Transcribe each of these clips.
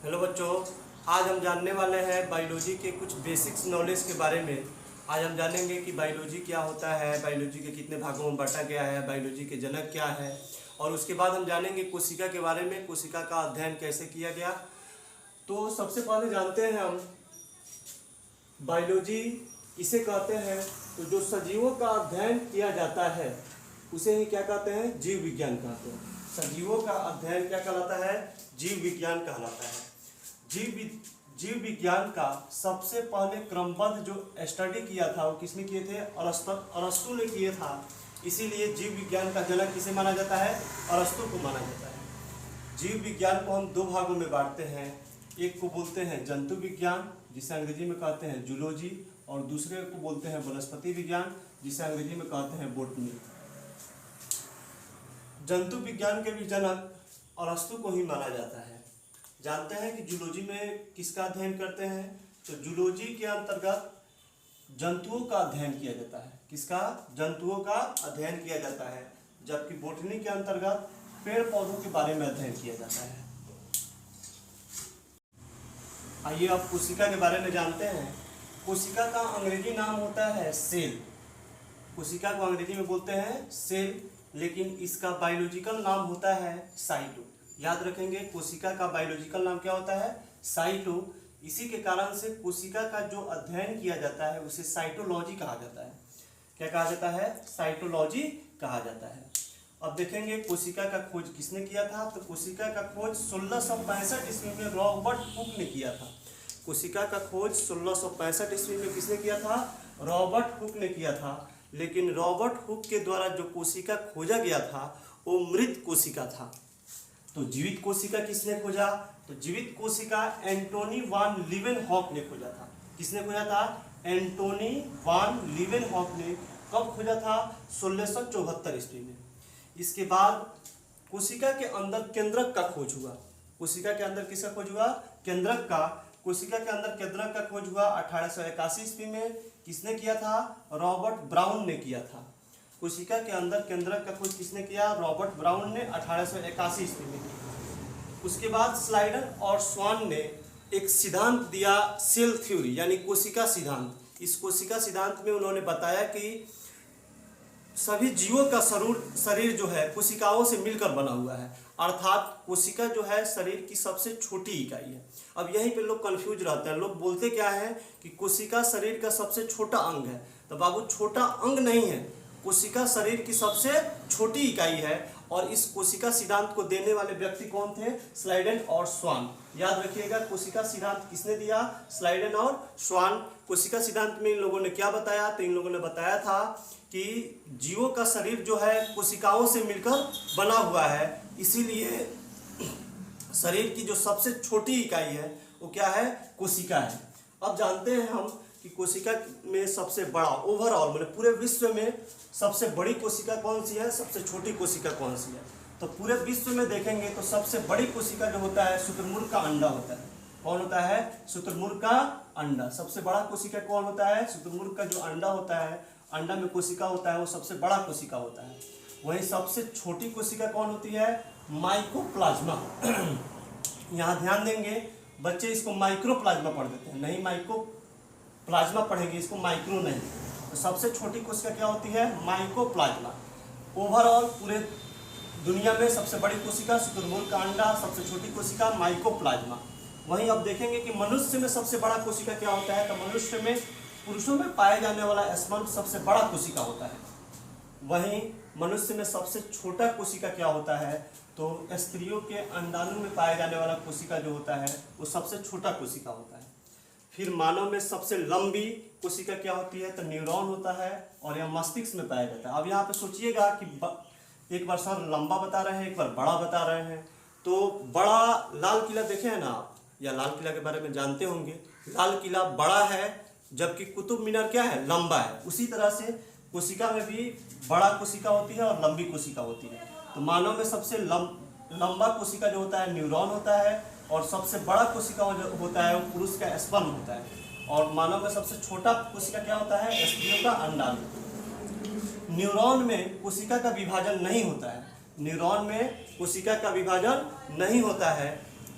Hello बच्चों, आज हम जानने वाले हैं बायोलॉजी के कुछ बेसिक्स नॉलेज के बारे में। आज हम जानेंगे कि बायोलॉजी क्या होता है, बायोलॉजी के कितने भागों में बांटा गया है, बायोलॉजी के जनक क्या है, और उसके बाद हम जानेंगे कोशिका के बारे में, कोशिका का अध्ययन कैसे किया गया। तो सबसे पहले जानते हैं हम बायोलॉजी किसे कहते हैं। तो जो सजीवों का अध्ययन किया जाता है उसे ही क्या कहते हैं, जीव विज्ञान कहते हैं। सजीवों का अध्ययन क्या कहलाता है, जीव विज्ञान कहलाता है। जीव विज्ञान का सबसे पहले क्रमबद्ध जो स्टडी किया था वो किसने किए थे, अरस्तु ने किए था। इसीलिए जीव विज्ञान का जनक किसे माना जाता है, अरस्तु को माना जाता है। जीव विज्ञान को हम दो भागों में बांटते हैं। एक को बोलते हैं जंतु विज्ञान, जिसे अंग्रेजी में कहते हैं जूलॉजी, और दूसरे को बोलते हैं वनस्पति विज्ञान, जिसे अंग्रेजी में कहते हैं बॉटनी। जंतु विज्ञान के भी जनक अरस्तु को ही माना जाता है। जानते हैं कि जूलॉजी में किसका अध्ययन करते हैं, तो जूलॉजी के अंतर्गत जंतुओं का अध्ययन किया जाता है। किसका, जंतुओं का अध्ययन किया जाता है। जबकि बॉटनी के अंतर्गत पेड़ पौधों के बारे में अध्ययन किया जाता है। आइए अब कोशिका के बारे में जानते हैं। कोशिका का अंग्रेजी नाम होता है सेल। कोशिका को अंग्रेजी में बोलते हैं सेल, लेकिन इसका बायोलॉजिकल नाम होता है साइटो। याद रखेंगे, कोशिका का बायोलॉजिकल नाम क्या होता है, साइटो। इसी के कारण से कोशिका का जो अध्ययन किया जाता है उसे साइटोलॉजी कहा जाता है। क्या कहा जाता है, साइटोलॉजी कहा जाता है। अब देखेंगे कोशिका का खोज किसने किया था। तो कोशिका का खोज 1665 ईस्वी में रॉबर्ट हुक ने किया था। कोशिका का खोज 1665 ईस्वी में किसने किया था, रॉबर्ट हुक ने किया था। लेकिन रॉबर्ट हुक के द्वारा जो कोशिका खोजा गया था वो मृत कोशिका था। तो जीवित कोशिका किसने खोजा, तो जीवित कोशिका एंटोनी वान लीवेनहॉक ने खोजा था। किसने खोजा था, एंटोनी वान लीवेनहॉक ने। कब खोजा था, 1674 ईस्वी में। इसके बाद कोशिका के अंदर केंद्रक का खोज हुआ। कोशिका के अंदर किसका खोज हुआ, केंद्रक का। कोशिका के अंदर केंद्रक का खोज हुआ 1881 ईस्वी में। किसने किया था, रॉबर्ट ब्राउन ने किया था। कोशिका के अंदर केंद्रक का खोज किसने किया, रॉबर्ट ब्राउन ने 1881 ईस्वी में की। उसके बाद स्लाइडर और स्वान ने एक सिद्धांत दिया, सेल थ्योरी, यानी कोशिका सिद्धांत। इस कोशिका सिद्धांत में उन्होंने बताया कि सभी जीवों का शरीर जो है कोशिकाओं से मिलकर बना हुआ है, अर्थात कोशिका जो है शरीर की सबसे छोटी इकाई है। अब यहीं पे लोग कंफ्यूज रहते हैं। लोग बोलते क्या है कि कोशिका शरीर का सबसे छोटा अंग है। तो बाबू, छोटा अंग नहीं है, कोशिका शरीर की सबसे छोटी इकाई है। और इस कोशिका सिद्धांत को देने वाले व्यक्ति कौन थे, स्लाइडन और स्वान। याद रखिएगा, कोशिका सिद्धांत किसने दिया, स्लाइडन और स्वान। कोशिका सिद्धांत में इन लोगों ने क्या बताया, तो इन लोगों ने बताया था कि जीवों का शरीर जो है कोशिकाओं से मिलकर बना हुआ है, इसीलिए शरीर की जो सबसे छोटी इकाई है वो क्या है, कोशिका है। अब जानते हैं हम कि कोशिका में सबसे बड़ा ओवरऑल मतलब पूरे विश्व में सबसे बड़ी कोशिका कौन सी है, सबसे छोटी कोशिका कौन सी है। तो पूरे विश्व में देखेंगे तो सबसे बड़ी कोशिका जो होता है शुतुरमुर्ग का अंडा होता है। कौन होता है, शुतुरमुर्ग का अंडा। सबसे बड़ा कोशिका कौन होता है, शुतुरमुर्ग का जो अंडा होता है, अंडा में कोशिका होता है, वो सबसे बड़ा कोशिका होता है। वहीं सबसे छोटी कोशिका कौन होती है, माइकोप्लाज्मा। यहाँ ध्यान देंगे बच्चे, इसको माइक्रोप्लाज्मा पढ़ देते हैं, नहीं माइकोप्लाज्मा पढ़ेंगे, इसको माइक्रो नहीं। तो सबसे छोटी कोशिका क्या होती है, माइकोप्लाज्मा। ओवरऑल पूरे दुनिया में सबसे बड़ी कोशिका शुतुरमुर्ग का अंडा, सबसे छोटी कोशिका माइकोप्लाज्मा। वहीं अब देखेंगे कि मनुष्य में सबसे बड़ा कोशिका क्या होता है। तो मनुष्य में पुरुषों में पाए जाने वाला स्पर्म सबसे बड़ा कोशिका होता है। वहीं मनुष्य में सबसे छोटा कोशिका क्या होता है, तो स्त्रियों के अंडाणु में पाए जाने वाला कोशिका जो होता है वो सबसे छोटा कोशिका होता है। फिर मानव में सबसे लंबी कोशिका क्या होती है, तो न्यूरॉन होता है, और यह मस्तिष्क में पाया जाता है। अब यहाँ पे सोचिएगा कि एक बार सर लंबा बता रहे हैं, एक बार बड़ा बता रहे हैं। तो बड़ा लाल किला देखे हैं ना आप, या लाल किला के बारे में जानते होंगे। लाल किला बड़ा है, जबकि कुतुब मीनार क्या है, लंबा है। उसी तरह से कोशिका में भी बड़ा कोशिका होती है और लंबी कोशिका होती है। तो मानव में सबसे लंबा कोशिका जो होता है न्यूरॉन होता है, और सबसे बड़ा कोशिका जो होता है वो पुरुष का स्पर्म होता है। और मानव में सबसे छोटा कोशिका क्या होता है, स्त्रियों का अंडाणु। न्यूरॉन में कोशिका का विभाजन नहीं होता है, न्यूरॉन में कोशिका का विभाजन नहीं होता है।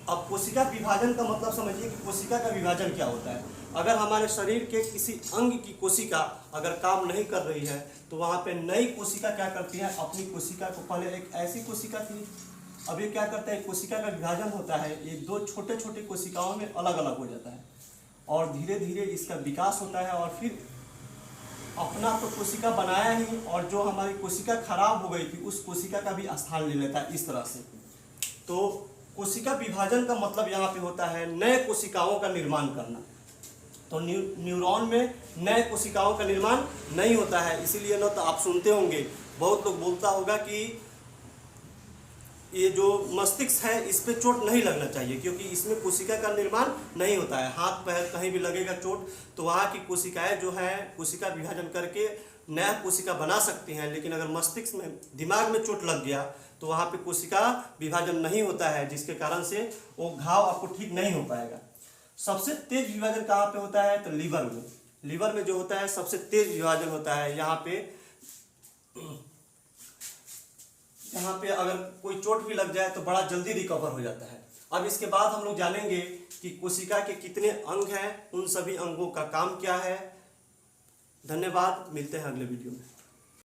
अब कोशिका विभाजन का मतलब समझिए कि कोशिका का विभाजन क्या होता है। अगर हमारे शरीर के किसी अंग की कोशिका अगर काम नहीं कर रही है तो वहाँ पे नई कोशिका क्या करती है, अपनी कोशिका को, पहले एक ऐसी कोशिका थी, अब ये क्या करता है, कोशिका का विभाजन होता है, ये दो छोटे छोटे कोशिकाओं में अलग अलग हो जाता है और धीरे धीरे इसका विकास होता है और फिर अपना तो कोशिका बनाया ही, और जो हमारी कोशिका खराब हो गई थी उस कोशिका का भी स्थान ले लेता है इस तरह से। तो कोशिका विभाजन का मतलब यहाँ पे होता है नए कोशिकाओं का निर्माण करना। तो न्यूरॉन में नए कोशिकाओं का निर्माण नहीं होता है, इसीलिए ना तो आप सुनते होंगे बहुत लोग बोलता होगा कि ये जो मस्तिष्क है इस पे चोट नहीं लगना चाहिए क्योंकि इसमें कोशिका का निर्माण नहीं होता है। हाथ पैर कहीं भी लगेगा चोट तो वहाँ की कोशिकाएं जो है कोशिका विभाजन करके नया कोशिका बना सकती हैं, लेकिन अगर मस्तिष्क में, दिमाग में चोट लग गया तो वहाँ पे कोशिका विभाजन नहीं होता है, जिसके कारण से वो घाव आपको ठीक नहीं हो पाएगा। सबसे तेज विभाजन कहाँ पे होता है, तो लीवर में। लीवर में जो होता है सबसे तेज विभाजन होता है। यहाँ पे अगर कोई चोट भी लग जाए तो बड़ा जल्दी रिकवर हो जाता है। अब इसके बाद हम लोग जानेंगे कि कोशिका के कितने अंग हैं, उन सभी अंगों का काम क्या है। धन्यवाद, मिलते हैं अगले वीडियो में।